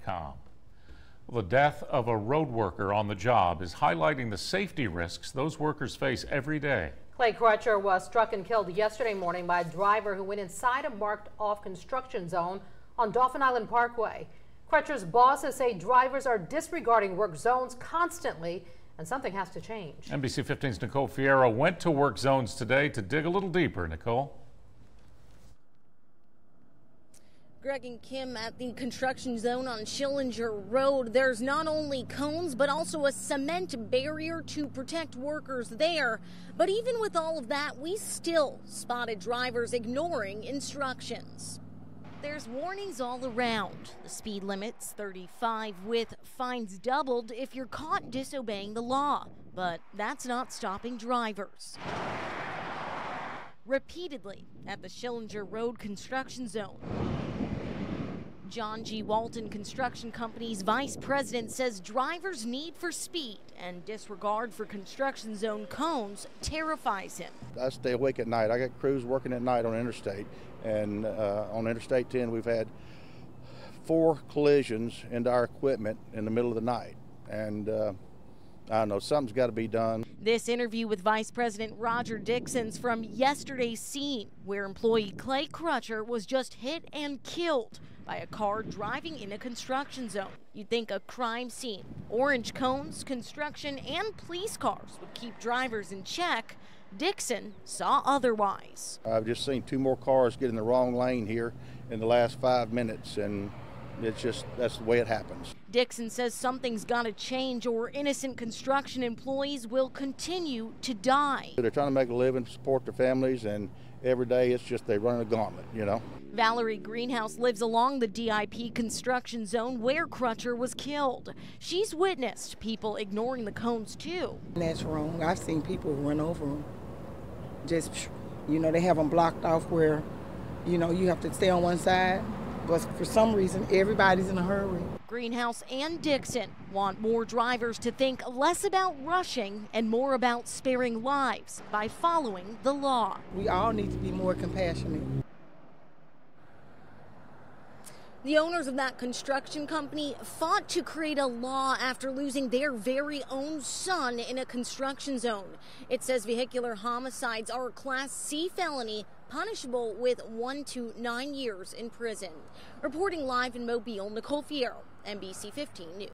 WPMI.com. The death of a road worker on the job is highlighting the safety risks those workers face every day. Clay Crutcher was struck and killed yesterday morning by a driver who went inside a marked-off construction zone on Dauphin Island Parkway. Crutcher's bosses say drivers are disregarding work zones constantly, and something has to change. NBC 15's Nicole Fierro went to work zones today to dig a little deeper. Nicole? Greg and Kim at the construction zone on Schillinger Road. There's not only cones, but also a cement barrier to protect workers there. But even with all of that, we still spotted drivers ignoring instructions. There's warnings all around. The speed limit's 35 with fines doubled if you're caught disobeying the law. But that's not stopping drivers. Repeatedly at the Schillinger Road construction zone. John G. Walton Construction Company's vice president says drivers' need for speed and disregard for construction zone cones terrifies him. I stay awake at night. I got crews working at night on interstate, and on Interstate 10 we've had 4 collisions into our equipment in the middle of the night, and I don't know, something's got to be done. This interview with Vice President Roger Dixon's from yesterday's scene, where employee Clay Crutcher was just hit and killed by a car driving in a construction zone. You'd think a crime scene, orange cones, construction, and police cars would keep drivers in check. Dixon saw otherwise. I've just seen 2 more cars get in the wrong lane here in the last 5 minutes, and it's just, that's the way it happens. Dixon says something's got to change or innocent construction employees will continue to die. They're trying to make a living, support their families, and every day it's just they run a gauntlet, you know. Valerie Greenhouse lives along the DIP construction zone where Crutcher was killed. She's witnessed people ignoring the cones too. That's wrong. I've seen people run over them. Just, you know, they have them blocked off where, you know, you have to stay on one side. But for some reason, everybody's in a hurry. Greenhouse and Dixon want more drivers to think less about rushing and more about sparing lives by following the law. We all need to be more compassionate. The owners of that construction company fought to create a law after losing their very own son in a construction zone. It says vehicular homicides are a Class C felony, punishable with 1 to 9 years in prison. Reporting live in Mobile, Nicole Fierro, NBC 15 News.